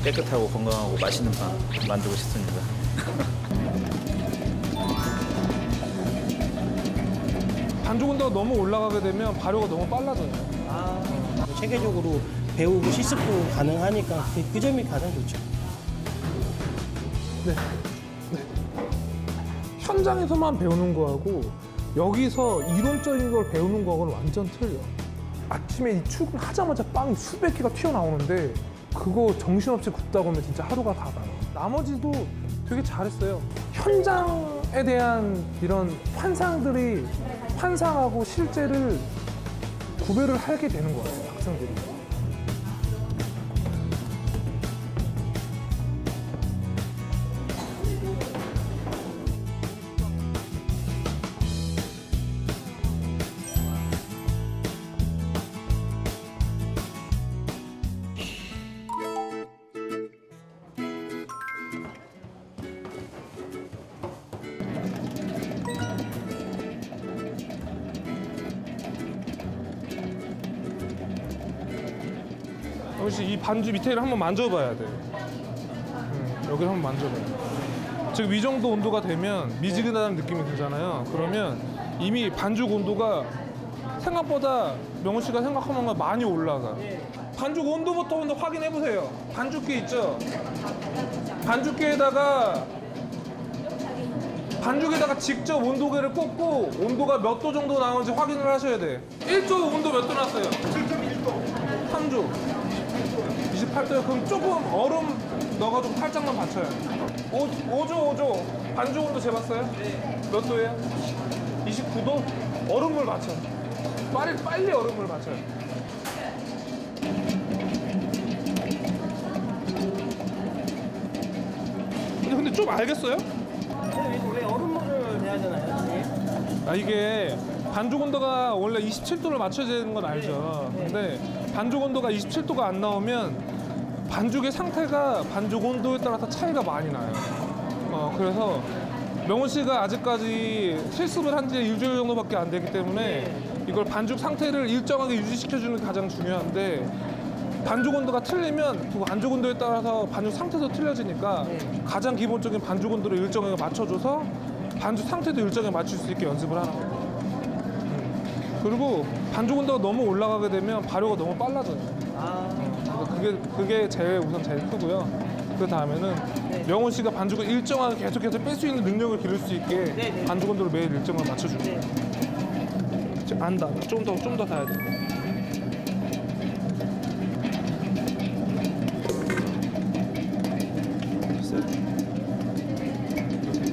깨끗하고 건강하고 맛있는 빵 만들고 싶습니다. 반죽 온도가 너무 올라가게 되면 발효가 너무 빨라져요. 체계적으로 배우고 실습도 가능하니까 그 점이 가장 좋죠. 네. 현장에서만 배우는 거하고 여기서 이론적인 걸 배우는 거하고는 완전 틀려. 아침에 이 출근하자마자 빵이 수백 개가 튀어나오는데 그거 정신없이 굽다 보면 진짜 하루가 다 가요. 나머지도 되게 잘했어요. 현장에 대한 이런 환상하고 실제를 구별을 하게 되는 것 같아요, 학생들이. 역시 이 반죽 밑에를 한번 만져봐야 돼. 여기를 한번 만져봐요. 지금 이 정도 온도가 되면 미지근한 느낌이 들잖아요. 그러면 이미 반죽 온도가 생각보다 명훈 씨가 생각하는 것보다 많이 올라가. 반죽 온도부터 한번 확인해 보세요. 반죽기 있죠? 반죽기에다가 직접 온도계를 꽂고 온도가 몇 도 정도 나오는지 확인을 하셔야 돼. 1조 온도 몇 도 났어요? 7.1도. 3조. 28도요? 그럼 조금 얼음 넣어가지고 살짝만 받쳐요. 5조. 반죽 온도 재봤어요? 네. 몇 도예요? 29도? 얼음물 맞춰. 빨리 얼음물 맞춰요. 근데 좀 알겠어요? 왜 얼음물을 내야 되나요? 이게 반죽 온도가 원래 27도를 맞춰야 되는 건 알죠. 근데 반죽 온도가 27도가 안 나오면 반죽의 상태가 반죽 온도에 따라서 차이가 많이 나요. 그래서 명훈 씨가 아직까지 실습을 한 지 일주일 정도밖에 안 되기 때문에 이걸 반죽 상태를 일정하게 유지시켜주는 게 가장 중요한데 반죽 온도가 틀리면 그 반죽 온도에 따라서 반죽 상태도 틀려지니까 가장 기본적인 반죽 온도를 일정하게 맞춰줘서 반죽 상태도 일정하게 맞출 수 있게 연습을 하는 거예요. 그리고 반죽 온도가 너무 올라가게 되면 발효가 너무 빨라져요. 그게 우선 제일 크고요. 그 다음에는 명훈 씨가 반죽을 일정하게 계속해서 뺄 수 있는 능력을 기를 수 있게 반죽 온도를 매일 일정하게 맞춰주고. 안다. 좀 더 닿아야 돼.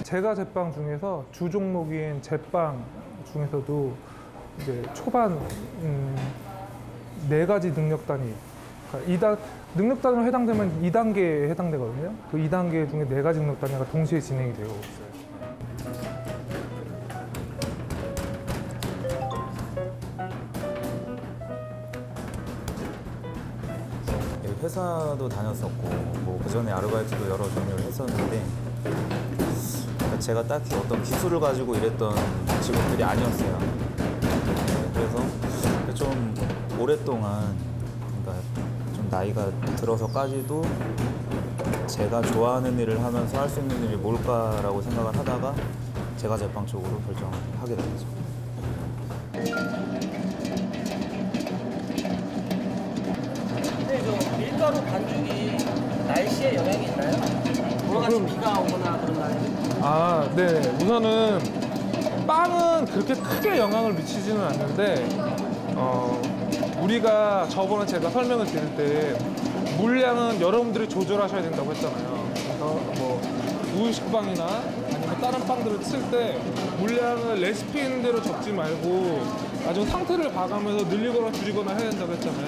제가 제빵 중에서 주 종목인 제빵 중에서도 이제 초반 4가지 능력 단위, 그러니까 능력 단위로 해당되면 2단계에 해당되거든요. 그 2단계 중에 4가지 능력 단위가 동시에 진행이 되고 있어요. 회사도 다녔었고 뭐 그전에 아르바이트도 여러 종류를 했었는데 제가 딱히 어떤 기술을 가지고 일했던 직업들이 아니었어요. 그래서 좀 오랫동안, 그러니까 좀 나이가 들어서까지도 제가 좋아하는 일을 하면서 할 수 있는 일이 뭘까라고 생각을 하다가 제가 제빵 쪽으로 결정하게 됐죠. 근데 저 밀가루 반죽이 날씨에 영향이 있나요? 오늘같이 비가 오거나 그런 날에? 네. 우선은 빵은 그렇게 크게 영향을 미치지는 않는데 우리가 저번에 제가 설명을 드릴 때 물량은 여러분들이 조절하셔야 된다고 했잖아요. 그래서 뭐 우유식빵이나 아니면 다른 빵들을 칠 때 물량을 레시피인대로 적지 말고 나중에 상태를 봐가면서 늘리거나 줄이거나 해야 된다고 했잖아요.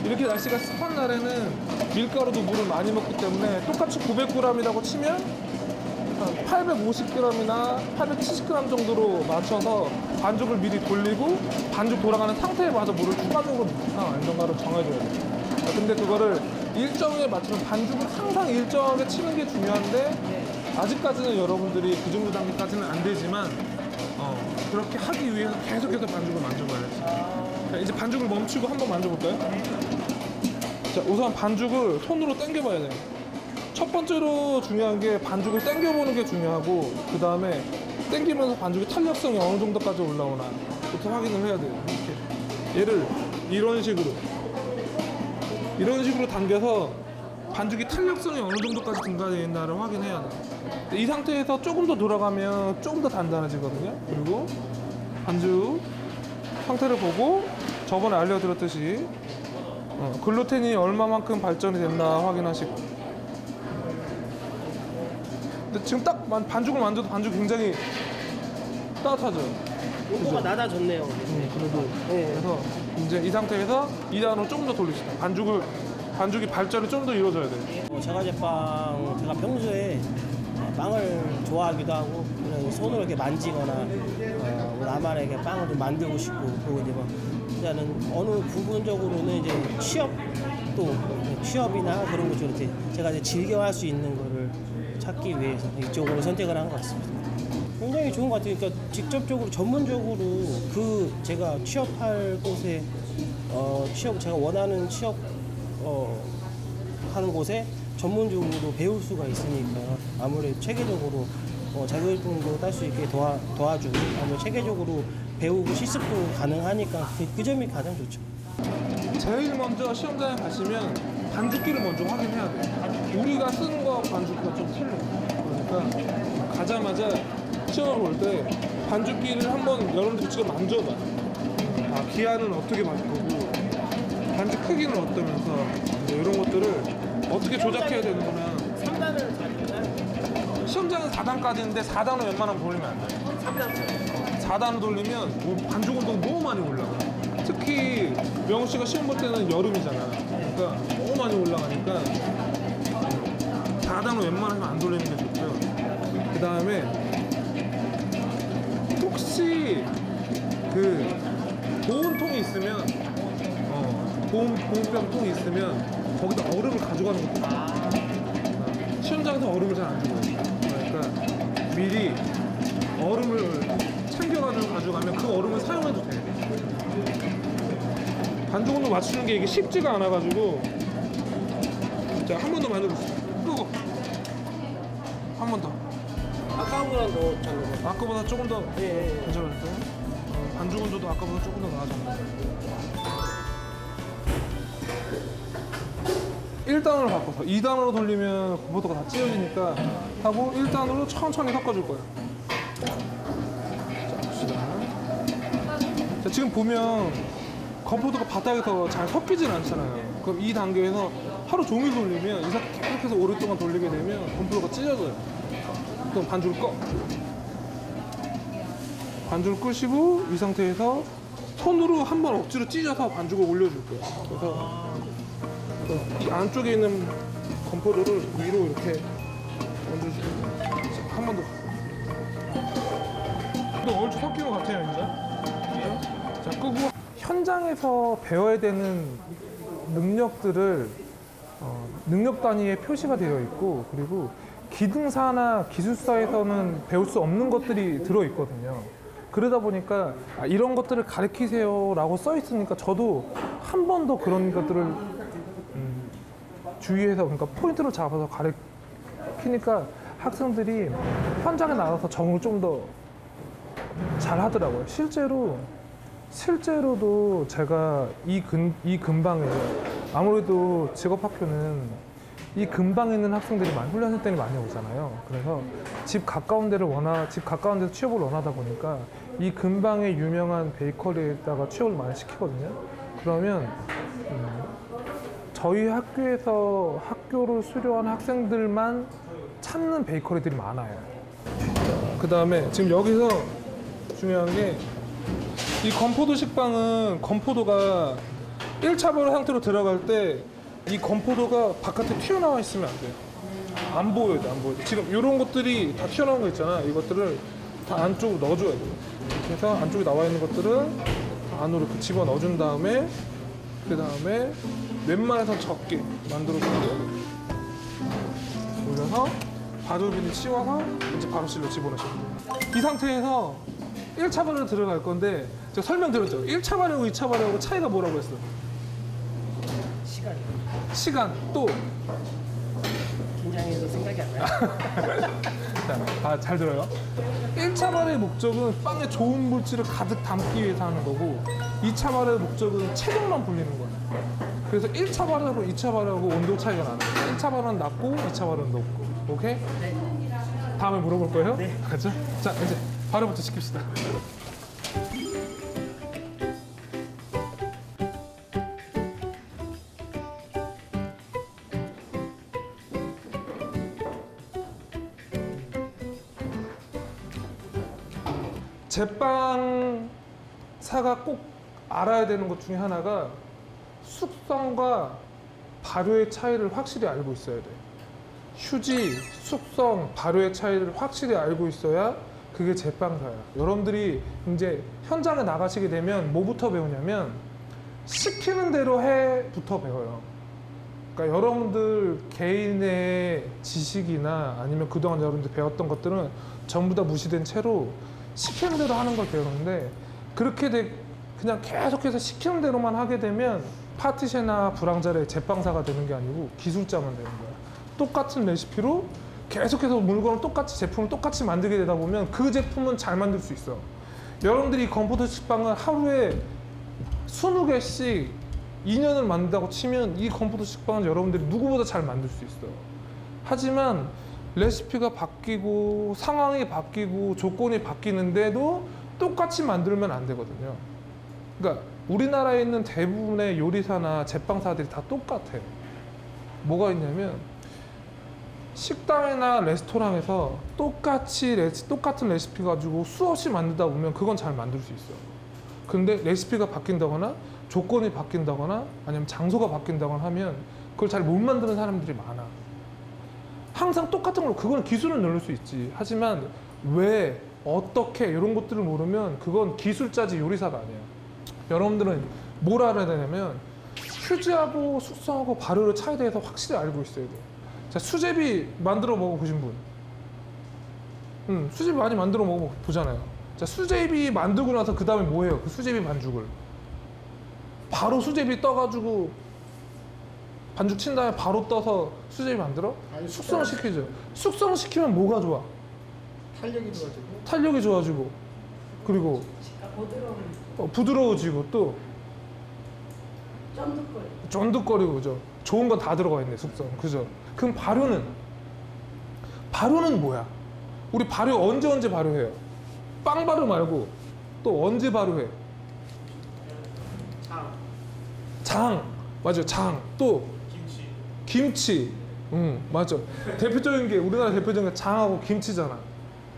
이렇게 날씨가 습한 날에는 밀가루도 물을 많이 먹기 때문에 똑같이 900g이라고 치면 850g이나 870g 정도로 맞춰서 반죽을 미리 돌리고 반죽 돌아가는 상태에 봐서 물을 추가적으로 넣거나 안정가를 정해줘야 돼요. 근데 그거를 일정에 맞추면 반죽을 항상 일정하게 치는 게 중요한데 아직까지는 여러분들이 그 정도 단계까지는 안 되지만 그렇게 하기 위해서 계속해서 반죽을 만져봐야지. 자, 이제 반죽을 멈추고 한번 만져볼까요? 자, 우선 반죽을 손으로 당겨봐야 돼요. 첫 번째로 중요한 게 반죽을 당겨보는 게 중요하고, 그 다음에 당기면서 반죽의 탄력성이 어느 정도까지 올라오나 부터 확인을 해야 돼요. 이렇게 얘를 이런 식으로 당겨서 반죽이 탄력성이 어느 정도까지 증가되어 있나를 확인해야 돼요. 이 상태에서 조금 더 돌아가면 조금 더 단단해지거든요. 그리고 반죽 상태를 보고 저번에 알려드렸듯이 글루텐이 얼마만큼 발전이 됐나 확인하시고. 근데 지금 딱 반죽을 만져도 반죽이 굉장히 따뜻하죠. 온도가 낮아졌네요. 그래도 네. 그래서 이제 이 상태에서 2단으로 좀 더 돌립시다. 반죽이 발전이 좀 더 이루어져야 돼요. 제과제빵 제가 평소에 빵을 좋아하기도 하고 그냥 손으로 이렇게 만지거나 나만의 이렇게 빵을 좀 만들고 싶고, 그리고 이제 뭐 일단은 어느 부분적으로는 이제 취업이나 그런 것좀 이렇게 제가 이제 즐겨할 수 있는 거를 찾기 위해서 이쪽으로 선택을 한 것 같습니다. 굉장히 좋은 것 같아요. 그러니까 직접적으로 전문적으로 제가 취업할 곳에 제가 원하는 취업 하는 곳에 전문적으로 배울 수가 있으니까 아무래도 체계적으로 자격증도 딸 수 있게 도와주고, 아무래도 체계적으로 배우고 실습도 가능하니까 그 점이 가장 좋죠. 제일 먼저 시험장에 가시면 반죽기를 먼저 확인해야 돼요. 우리가 쓰는 거 반죽기가 좀 틀려요. 그러니까 가자마자 시험을 볼 때 반죽기를 한번 여러분들이 직접 만져봐. 기한은 어떻게 맞을 거고, 반죽 크기는 어떠면서 이런 것들을 어떻게 조작해야 되는구나. 3단을 가지고 시험장은 4단까지인데 4단으로 웬만하면 돌리면 안 돼요. 3단 4단을 돌리면 반죽 온도가 너무 많이 올라가. 특히 명호 씨가 시험 볼 때는 여름이잖아. 그러니까 너무 많이 올라가니까 4단으로 웬만하면 안 돌리는 게 좋고요. 그 다음에 혹시 그 보온통이 있으면 보온병 통이 있으면 거기다 얼음을 가져가는 것도 좋아요. 시험장에서 얼음을 잘 안 주거든요. 그러니까 미리 얼음을 챙겨가지고 가져가면 그 얼음을 사용해도 돼요. 반죽 온도 맞추는 게 이게 쉽지가 않아가지고. 자, 한 번 더 만들어보세요. 끄고 한 번 더. 아까보다 더 잘 나와요. 아까보다 조금 더 예. 괜찮았어요? 반죽 온도도 아까보다 조금 더 나아졌네요. 1단으로 바꿔서 2단으로 돌리면 건포도가 다 찢어지니까 하고 1단으로 천천히 섞어줄 거예요. 자, 봅시다. 자, 지금 보면 건포도가 바닥에서 잘 섞이진 않잖아요. 그럼 이 단계에서 하루 종일 돌리면 계속해서 오랫동안 돌리게 되면 건포도가 찢어져요. 그럼 반죽을 꺼. 반죽을 끄시고 이 상태에서 손으로 한번 억지로 찢어서 반죽을 올려줄 거예요. 그래서 이 안쪽에 있는 건포도를 위로 이렇게 얹어주고 한 번 더. 또 얼추 섞인 것 같아요, 이제. 자, 끄고. 현장에서 배워야 되는 능력들을 능력 단위에 표시가 되어 있고, 그리고 기능사나 기술사에서는 배울 수 없는 것들이 들어있거든요. 그러다 보니까 이런 것들을 가르치세요 라고 써 있으니까 저도 한 번 더 그런 것들을 주의해서, 그러니까 포인트를 잡아서 가르치니까 학생들이 현장에 나가서 적응을 좀 더 잘 하더라고요. 실제로도 제가 이 근방에, 아무래도 직업학교는 이 근방에 있는 학생들이 훈련생들이 많이 오잖아요. 그래서 집 가까운 데서 취업을 원하다 보니까 이 근방에 유명한 베이커리에다가 취업을 많이 시키거든요. 그러면 저희 학교에서 학교를 수료한 학생들만 찾는 베이커리들이 많아요. 그 다음에 지금 여기서 중요한 게, 이 건포도 식빵은 건포도가 1차 발효 상태로 들어갈 때 이 건포도가 바깥에 튀어나와 있으면 안 돼요. 안 보여야 돼, 안 보여야 돼. 지금 이런 것들이 다 튀어나온 거 있잖아. 이것들을 다 안쪽으로 넣어줘야 돼요. 이렇게 해서 안쪽에 나와 있는 것들은 안으로 이렇게 집어 넣어준 다음에, 그 다음에 웬만해서 적게 만들어주고요. 올려서 바돌비닐 치워서 이제 바로실로 집어넣으시면 돼요. 이 상태에서 1차 발효로 들어갈 건데, 제가 설명드렸죠. 1차 발효하고 2차 발효하고 차이가 뭐라고 했어요? 시간. 또 긴장해서 생각이 안 나요. 자, 잘 들어요. 1차 발효의 목적은 빵에 좋은 물질을 가득 담기 위해서 하는 거고 2차 발효의 목적은 체중만 불리는 거예요. 그래서 1차 발효하고 2차 발효하고 온도 차이가 나는 거예요. 1차 발효는 낮고 2차 발효는 높고. 오케이? 다음에 물어볼 거예요? 네. 그렇죠? 자, 이제 발효부터 시킵시다. 제빵사가 꼭 알아야 되는 것 중에 하나가 숙성과 발효의 차이를 확실히 알고 있어야 돼. 휴지, 숙성, 발효의 차이를 확실히 알고 있어야 그게 제빵사야. 여러분들이 이제 현장에 나가시게 되면 뭐부터 배우냐면 시키는 대로 해부터 배워요. 그러니까 여러분들 개인의 지식이나 아니면 그동안 여러분들 배웠던 것들은 전부 다 무시된 채로 시키는 대로 하는 걸 배우는데 그렇게 그냥 계속해서 시키는 대로만 하게 되면 파티셰나 불황자의 제빵사가 되는 게 아니고 기술자만 되는 거야. 똑같은 레시피로 계속해서 물건을 똑같이 제품을 똑같이 만들게 되다 보면 그 제품은 잘 만들 수 있어. 여러분들이 건포도 식빵을 하루에 20개씩 2년을 만든다고 치면 이 건포도 식빵은 여러분들이 누구보다 잘 만들 수 있어. 하지만 레시피가 바뀌고 상황이 바뀌고 조건이 바뀌는데도 똑같이 만들면 안 되거든요. 그러니까 우리나라에 있는 대부분의 요리사나 제빵사들이 다 똑같아. 뭐가 있냐면 식당이나 레스토랑에서 똑같은 레시피 가지고 수없이 만들다 보면 그건 잘 만들 수 있어. 근데 레시피가 바뀐다거나 조건이 바뀐다거나 아니면 장소가 바뀐다거나 하면 그걸 잘 못 만드는 사람들이 많아. 항상 똑같은 걸로 그건 기술은 늘릴 수 있지. 하지만 왜, 어떻게 이런 것들을 모르면 그건 기술자지 요리사가 아니야. 여러분들은 뭘 알아야 되냐면 휴지하고 숙성하고 발효의 차이에 대해서 확실히 알고 있어야 돼. 자, 수제비 만들어 먹어보신 분? 수제비 많이 만들어 먹어보잖아요. 자, 수제비 만들고 나서 그 다음에 뭐 해요? 그 수제비 반죽을 바로 수제비 떠가지고 반죽 친 다음에 바로 떠서 수제비 만들어? 숙성을 시키죠. 숙성을 시키면 뭐가 좋아? 탄력이 좋아지고 탄력이 좋아지고 그리고 부드러워지고 또 쫀득거리고 그죠? 좋은 건 다 들어가 있네 숙성 그죠? 그럼 발효는 뭐야? 우리 발효 언제 발효해요? 빵 발효 말고 또 언제 발효해? 장 맞아 장 또 김치 맞아 대표적인 게 우리나라 대표적인 게 장하고 김치잖아.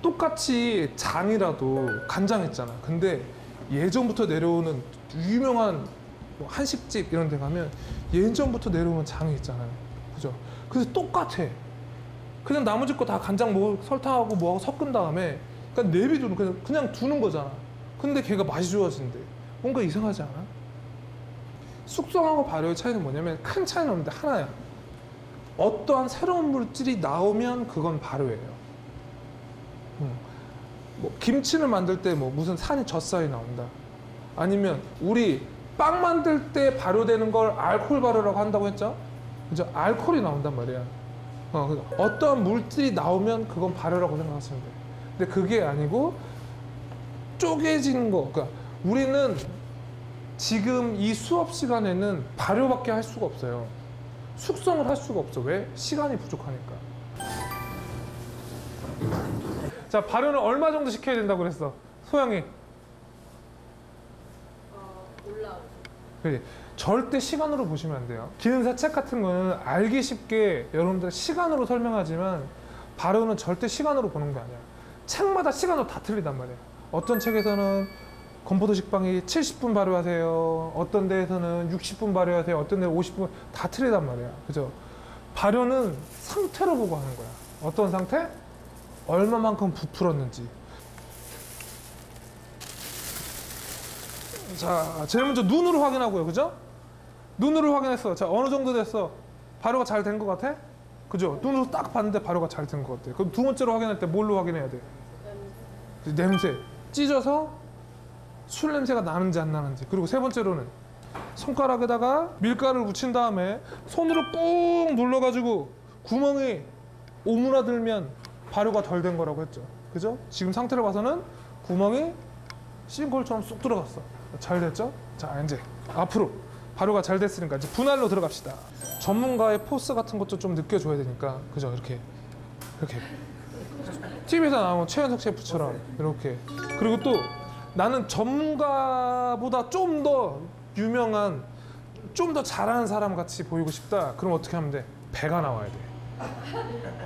똑같이 장이라도 간장했잖아. 근데 예전부터 내려오는 유명한 뭐 한식집 이런 데 가면 예전부터 내려오는 장이 있잖아요. 그죠? 그래서 똑같아. 그냥 나머지 거 다 간장 뭐 설탕하고 뭐하고 섞은 다음에 그냥 내비두는 그냥 두는 거잖아. 근데 걔가 맛이 좋아진대. 뭔가 이상하지 않아? 숙성하고 발효의 차이는 뭐냐면 큰 차이는 없는데 하나야. 어떠한 새로운 물질이 나오면 그건 발효예요. 뭐 김치를 만들 때 뭐 무슨 산이 젖살이 나온다. 아니면 우리 빵 만들 때 발효되는 걸 알코올 발효라고 한다고 했죠? 그죠? 알코올이 나온단 말이야. 어떠한 물질이 나오면 그건 발효라고 생각하시면 돼. 근데 그게 아니고 쪼개지는 거. 그러니까 우리는 지금 이 수업 시간에는 발효밖에 할 수가 없어요. 숙성을 할 수가 없어. 왜? 시간이 부족하니까. 자, 발효는 얼마 정도 시켜야 된다고 그랬어? 소영이. 올라오고. 그래. 절대 시간으로 보시면 안 돼요. 기능사 책 같은 거는 알기 쉽게 여러분들 시간으로 설명하지만 발효는 절대 시간으로 보는 게 아니야. 책마다 시간으로 다 틀리단 말이야. 어떤 책에서는 건포도 식빵이 70분 발효하세요. 어떤 데에서는 60분 발효하세요. 어떤 데는 50분 다 틀리단 말이야. 그죠? 발효는 상태로 보고 하는 거야. 어떤 상태? 얼마만큼 부풀었는지. 자, 제일 먼저 눈으로 확인하고요. 그죠? 눈으로 확인했어. 자, 어느 정도 됐어? 발효가 잘 된 것 같아? 그죠? 눈으로 딱 봤는데 발효가 잘 된 것 같아. 그럼 두 번째로 확인할 때 뭘로 확인해야 돼? 냄새. 찢어서 술 냄새가 나는지 안 나는지. 그리고 세 번째로는 손가락에다가 밀가루를 묻힌 다음에 손으로 꾹 눌러가지고 구멍이 오므라들면 발효가 덜 된 거라고 했죠. 그죠? 지금 상태를 봐서는 구멍이 싱크홀처럼 쏙 들어갔어. 잘 됐죠? 자, 이제 앞으로 발효가 잘 됐으니까 이제 분할로 들어갑시다. 전문가의 포스 같은 것도 좀 느껴줘야 되니까, 그죠? 이렇게 TV에서 나온 최현석 셰프처럼 이렇게. 그리고 또 나는 전문가보다 좀 더 유명한, 좀 더 잘하는 사람 같이 보이고 싶다. 그럼 어떻게 하면 돼? 배가 나와야 돼.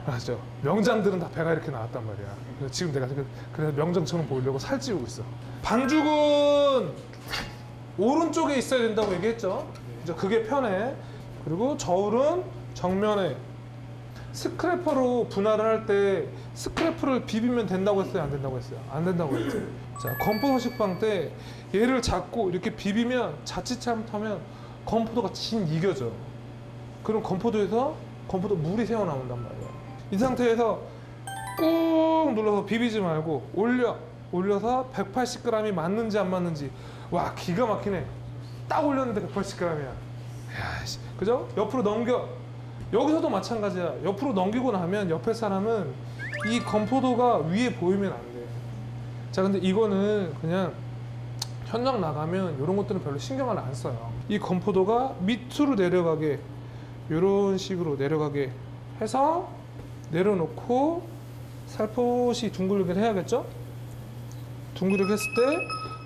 맞죠? 명장들은 다 배가 이렇게 나왔단 말이야. 그래서 지금 내가 그래서 명장처럼 보이려고 살찌우고 있어. 반죽은 오른쪽에 있어야 된다고 얘기했죠. 이제 그게 편해. 그리고 저울은 정면에. 스크래퍼로 분할을 할 때 스크래퍼를 비비면 된다고 했어요? 안 된다고 했어요? 안 된다고 했죠. 자, 건포도 식빵 때 얘를 잡고 이렇게 비비면 자칫 잘못하면 건포도가 진 이겨져. 그럼 건포도 물이 새어나온단 말이야. 이 상태에서 꾹 눌러서 비비지 말고 올려서 180g이 맞는지 안 맞는지. 와, 기가 막히네. 딱 올렸는데 180g이야. 야씨, 그죠? 옆으로 넘겨. 여기서도 마찬가지야. 옆으로 넘기고 나면 옆에 사람은 이 건포도가 위에 보이면 안 돼. 자, 근데 이거는 그냥 현장 나가면 이런 것들은 별로 신경을 안 써요. 이 건포도가 밑으로 내려가게, 이런 식으로 내려가게 해서 내려놓고 살포시 둥글게 해야겠죠? 둥글게 했을 때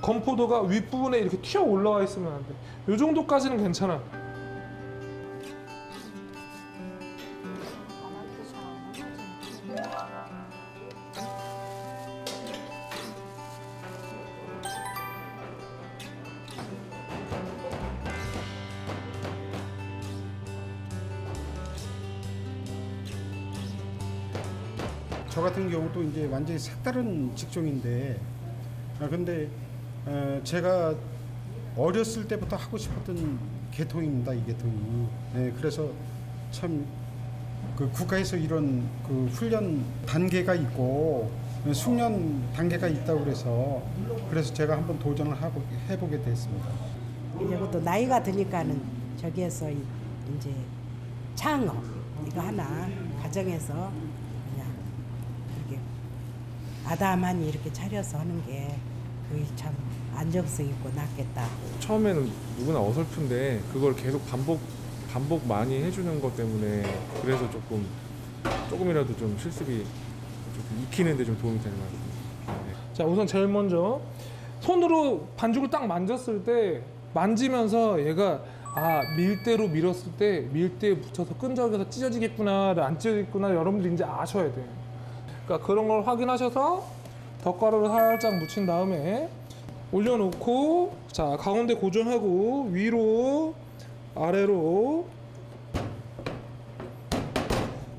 건포도가 윗부분에 이렇게 튀어 올라와 있으면 안 돼. 이 정도까지는 괜찮아. 저 같은 경우도 이제 완전히 색다른 직종인데, 근데 제가 어렸을 때부터 하고 싶었던 계통입니다, 이 계통이. 네, 그래서 참 그 국가에서 이런 그 훈련 단계가 있고 숙련 단계가 있다고 그래서 제가 한번 도전을 해보게 됐습니다. 이것도 나이가 드니까는 저기에서 이제 창업 이거 하나 가정에서 그냥 이렇게 아담하니 이렇게 차려서 하는 게 그게 참 안정성 있고 낫겠다. 처음에는 누구나 어설픈데 그걸 계속 반복 많이 해주는 것 때문에 그래서 조금이라도 좀 실습이 좀 익히는데 좀 도움이 되는 것 같아요. 네. 자, 우선 제일 먼저 손으로 반죽을 딱 만졌을 때 만지면서 얘가 밀대로 밀었을 때 밀대에 붙여서 끈적여서 찢어지겠구나, 안 찢어지겠구나, 여러분들이 이제 아셔야 돼요. 그러니까 그런 걸 확인하셔서 덧가루를 살짝 묻힌 다음에 올려놓고, 자, 가운데 고정하고 위로 아래로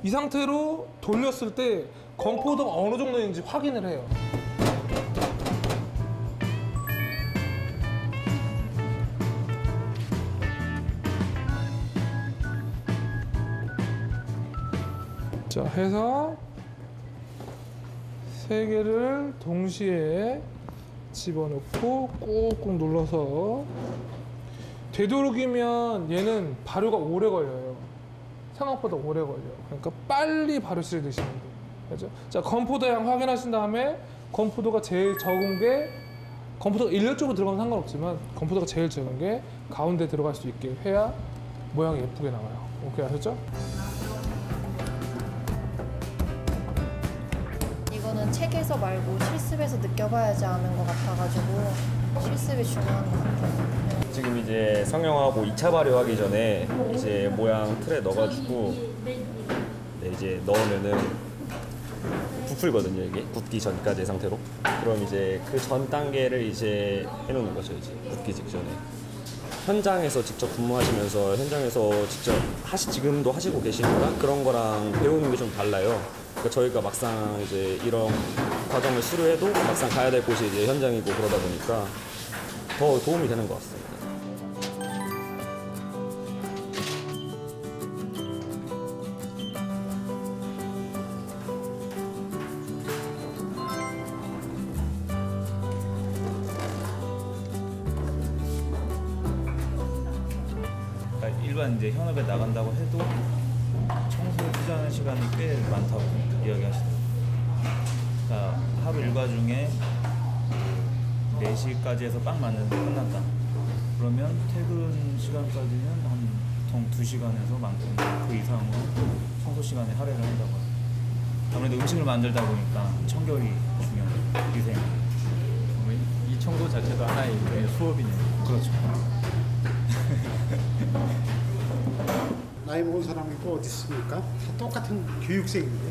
이 상태로 돌렸을 때 건포도가 어느 정도인지 확인을 해요. 자, 해서 세 개를 동시에 집어넣고 꾹꾹 눌러서, 되도록이면 얘는 발효가 오래 걸려요. 생각보다 오래 걸려. 그러니까 빨리 발효실에 드시면 돼요. 그죠? 자, 건포도 양 확인하신 다음에 건포도가 제일 적은 게, 건포도가 일렬적으로 들어가면 상관없지만 건포도가 제일 적은 게 가운데 들어갈 수 있게 해야 모양이 예쁘게 나와요. 오케이, 아셨죠? 이거는 책에서 말고 실습에서 느껴봐야지 아는 것 같아가지고 실습이 중요한 것 같아요. 지금 이제 성형하고 2차 발효하기 전에 이제 모양 틀에 넣어가지고 이제 넣으면은 부풀거든요. 이게 굳기 전까지의 상태로. 그럼 이제 그 전 단계를 이제 해놓는 거죠. 이제 굳기 직전에. 현장에서 직접 근무하시면서 현장에서 직접 지금도 하시고 계시는 거랑 그런 거랑 배우는 게 좀 달라요. 그러니까 저희가 막상 이제 이런 과정을 수료해도 막상 가야 될 곳이 이제 현장이고 그러다 보니까 더 도움이 되는 것 같습니다. 일반 이제 현업에 나간다고 해도 청소에 투자하는 시간이 꽤 많다고 이야기하시더라고요. 그러니까 하루 일과 중에 4시까지 해서 빵 만드는 게 끝났다. 그러면 퇴근 시간까지는 한 보통 2시간에서 많게는 그 이상으로 청소 시간에 할애를 한다고 합니다. 아무래도 음식을 만들다 보니까 청결이 중요해요. 위생. 이 청소 자체도 하나의 일종의 수업이네요. 그렇죠. 나이 먹은 사람이 또 어디 있습니까? 다 똑같은 교육생인데.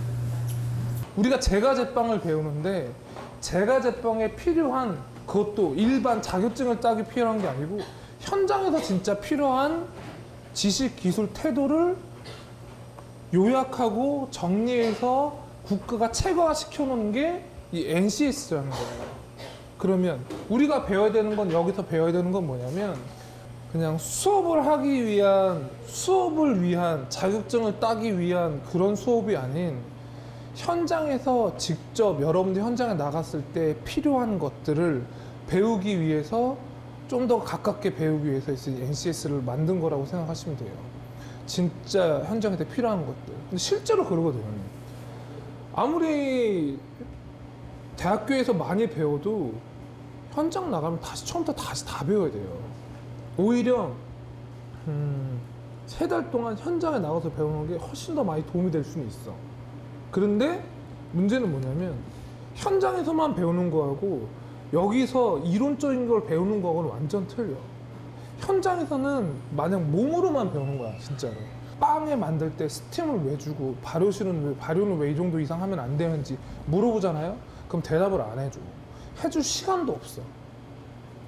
우리가 제과제빵을 배우는데 제과제빵에 필요한 그것도 일반 자격증을 따기 필요한 게 아니고 현장에서 진짜 필요한 지식, 기술, 태도를 요약하고 정리해서 국가가 체계화시켜 놓은 게 이 NCS라는 거예요. 그러면 우리가 배워야 되는 건 여기서 배워야 되는 건 뭐냐면 그냥 수업을 하기 위한 수업을 위한 자격증을 따기 위한 그런 수업이 아닌 현장에서 직접 여러분들 현장에 나갔을 때 필요한 것들을 배우기 위해서 좀 더 가깝게 배우기 위해서 NCS를 만든 거라고 생각하시면 돼요. 진짜 현장에서 필요한 것들. 근데 실제로 그러거든요. 아무리 대학교에서 많이 배워도 현장 나가면 다시 처음부터 다시 다 배워야 돼요. 오히려 3달 동안 현장에 나가서 배우는 게 훨씬 더 많이 도움이 될 수는 있어. 그런데 문제는 뭐냐면 현장에서만 배우는 거하고 여기서 이론적인 걸 배우는 거하고는 완전 틀려. 현장에서는 마냥 몸으로만 배우는 거야, 진짜로. 빵에 만들 때 스팀을 왜 주고 발효는 왜 이 정도 이상 하면 안 되는지 물어보잖아요. 그럼 대답을 안 해줘. 해줄 시간도 없어.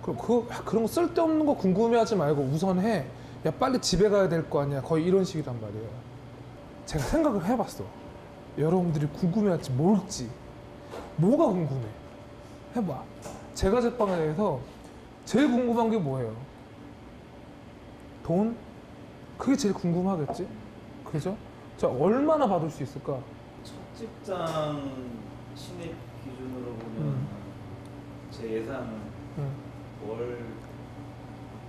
그럼 그런 거 쓸데없는 거 궁금해하지 말고 우선 해. 야, 빨리 집에 가야 될 거 아니야. 거의 이런 식이란 말이에요. 제가 생각을 해봤어. 여러분들이 궁금해할지 뭘지. 뭐가 궁금해? 해봐. 제과제빵에 대해서 제일 궁금한 게 뭐예요? 돈? 그게 제일 궁금하겠지? 그죠? 자, 얼마나 받을 수 있을까? 첫 직장 신입 기준으로 보면 제 예상은 월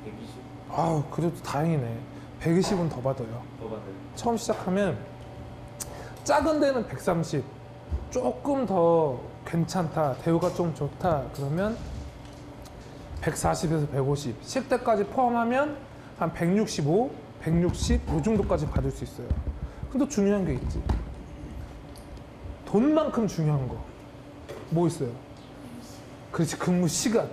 120? 아우, 그래도 다행이네. 120은 더 받아요. 더 받아요. 처음 시작하면 작은 데는 130, 조금 더 괜찮다, 대우가 좀 좋다 그러면 140에서 150, 쉴 때까지 포함하면 한 165, 160 이 정도까지 받을 수 있어요. 근데 중요한 게 있지. 돈만큼 중요한 거 뭐 있어요? 그렇지, 근무 시간.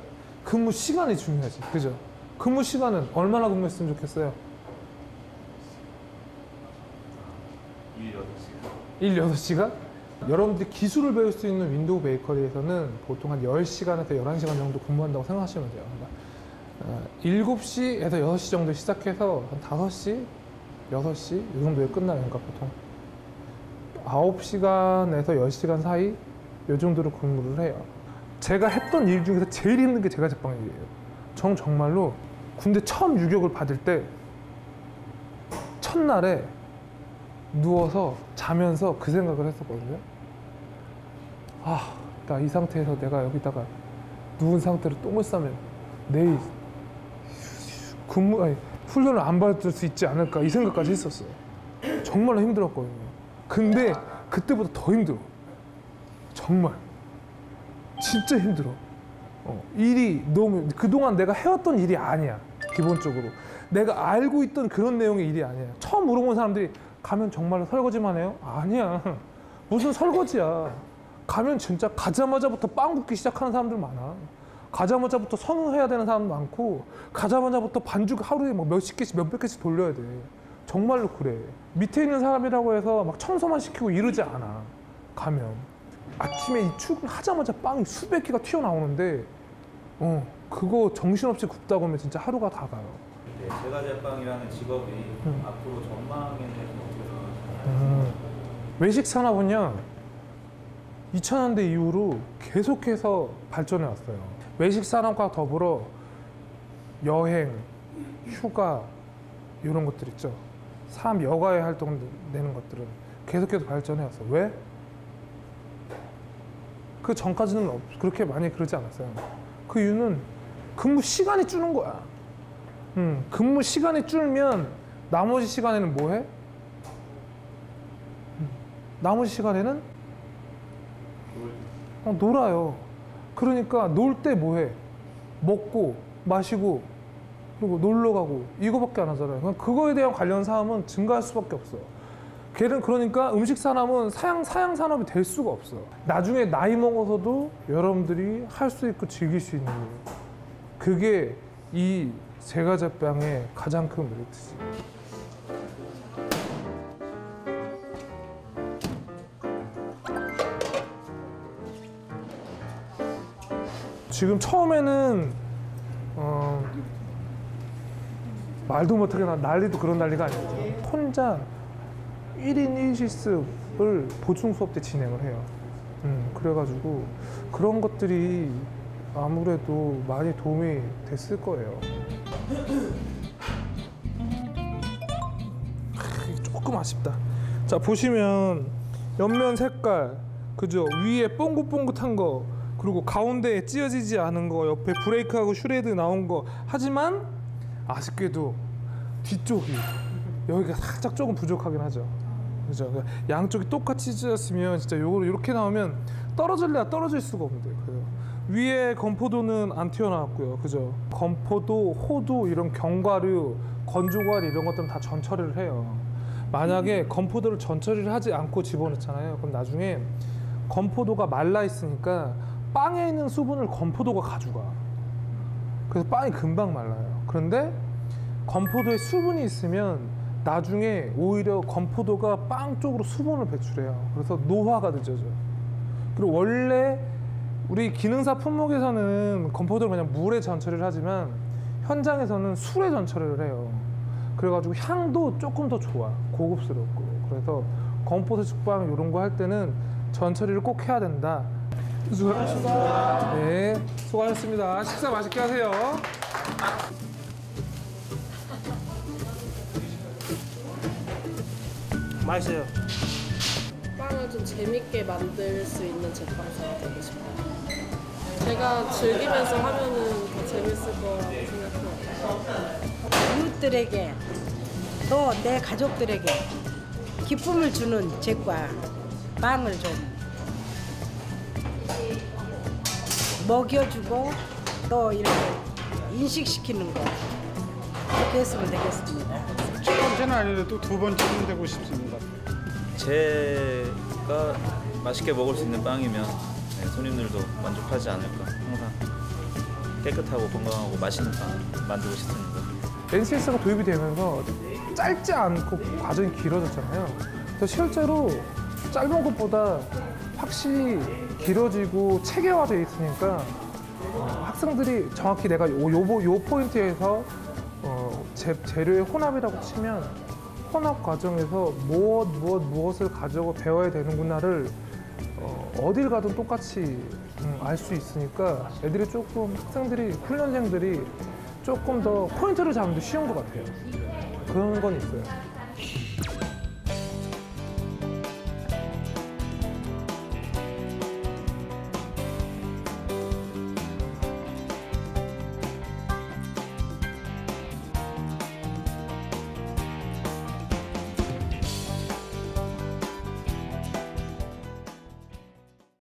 근무 시간이 중요하지, 그죠? 근무 시간은 얼마나 근무했으면 좋겠어요? 일 6시간? 여러분들이 기술을 배울 수 있는 윈도우 베이커리에서는 보통 한 10시간에서 11시간 정도 근무한다고 생각하시면 돼요. 그러니까 7시에서 6시 정도 시작해서 한 5시, 6시 이 정도에 끝나요. 그러니까 보통 9시간에서 10시간 사이 이 정도로 근무를 해요. 제가 했던 일 중에서 제일 힘든 게 제과제빵 일이에요. 전 정말로 군대 처음 유격을 받을 때 첫날에 누워서 자면서 그 생각을 했었거든요. 아, 나 이 상태에서 내가 여기다가 누운 상태로 똥을 싸면 내일 훈련을 안 받을 수 있지 않을까 이 생각까지 했었어요. 정말로 힘들었거든요. 근데 그때보다 더 힘들어. 정말 진짜 힘들어. 일이 너무 그동안 내가 해왔던 일이 아니야. 기본적으로 내가 알고 있던 그런 내용의 일이 아니야. 처음 물어본 사람들이 가면 정말로 설거지만 해요? 아니야. 무슨 설거지야. 가면 진짜 가자마자부터 빵 굽기 시작하는 사람들 많아. 가자마자부터 선호해야 되는 사람도 많고 가자마자부터 반죽 하루에 뭐 몇십 개씩 몇백 개씩 돌려야 돼. 정말로 그래. 밑에 있는 사람이라고 해서 막 청소만 시키고 이러지 않아. 가면 아침에 이 출근하자마자 빵이 수백 개가 튀어나오는데 그거 정신없이 굽다 보면 진짜 하루가 다 가요. 네, 제과제빵이라는 직업이 앞으로 전망에 대해서 어떻게 생각하세요? 외식 산업은요 2000년대 이후로 계속해서 발전해 왔어요. 외식 산업과 더불어 여행, 휴가 이런 것들 있죠. 사람 여가에 활동되는 것들은 계속해서 발전해 왔어요. 왜? 그 전까지는 그렇게 많이 그러지 않았어요. 그 이유는 근무 시간이 줄는 거야. 근무 시간이 줄면 나머지 시간에는 뭐 해? 나머지 시간에는 놀아요. 그러니까 놀 때 뭐해? 먹고 마시고 그리고 놀러 가고 이거밖에 안 하잖아요. 그냥 그거에 대한 관련 사업은 증가할 수밖에 없어요. 걔는 그러니까 음식 산업은 사양 산업이 될 수가 없어. 나중에 나이 먹어서도 여러분들이 할 수 있고 즐길 수 있는 거예요. 그게 이 제과제빵의 가장 큰 메리트지. 지금 처음에는 말도 못하게 난리도 그런 난리가 아니죠. 혼자 1인 1실습을 보충 수업 때 진행을 해요. 그래가지고 그런 것들이 아무래도 많이 도움이 됐을 거예요. 조금 아쉽다. 자, 보시면 옆면 색깔, 그죠? 위에 뽕긋뽕긋한 거, 그리고 가운데에 찢어지지 않은 거, 옆에 브레이크하고 슈레드 나온 거. 하지만 아쉽게도 뒤쪽이 여기가 살짝 조금 부족하긴 하죠. 그죠? 양쪽이 똑같이 찢어졌으면 진짜 요거를 이렇게 나오면 떨어질래야 떨어질 수가 없는데. 그죠? 위에 건포도는 안 튀어나왔고요. 그죠? 건포도, 호두, 이런 견과류, 건조과류 이런 것들은 다 전처리를 해요. 만약에 건포도를 전처리를 하지 않고 집어넣잖아요. 그럼 나중에 건포도가 말라 있으니까 빵에 있는 수분을 건포도가 가져가. 그래서 빵이 금방 말라요. 그런데 건포도에 수분이 있으면 나중에 오히려 건포도가 빵 쪽으로 수분을 배출해요. 그래서 노화가 늦어져요. 그리고 원래 우리 기능사 품목에서는 건포도를 그냥 물에 전처리를 하지만 현장에서는 술에 전처리를 해요. 그래가지고 향도 조금 더 좋아. 고급스럽고. 그래서 건포도 죽빵 이런 거 할 때는 전처리를 꼭 해야 된다. 수고하셨습니다. 네, 수고하셨습니다. 식사 맛있게 하세요. 맛있어요. 빵을 좀 재밌게 만들 수 있는 제빵사가 되고 싶어요. 제가 즐기면서 하면은 더 재밌을 거라고 생각해요. 이웃들에게 또 내 가족들에게 기쁨을 주는 제과 빵을 좀 먹여주고 또 이렇게 인식시키는 거 그렇게 했으면 되겠습니다. 첫 번째는 아니라도 두 번째는 되고 싶습니다. 제가 맛있게 먹을 수 있는 빵이면 손님들도 만족하지 않을까. 항상 깨끗하고 건강하고 맛있는 빵 만들고 싶습니다. NCS가 도입이 되면서 짧지 않고 과정이 길어졌잖아요. 그래서 실제로 짧은 것보다 확실히 길어지고 체계화되어 있으니까 학생들이 정확히 내가 요 포인트에서 재료의 혼합이라고 치면 혼합 과정에서 무엇을 가지고 배워야 되는구나를 어딜 가든 똑같이 알 수 있으니까 애들이 조금 학생들이 훈련생들이 조금 더 포인트를 잡는 데 쉬운 것 같아요. 그런 건 있어요.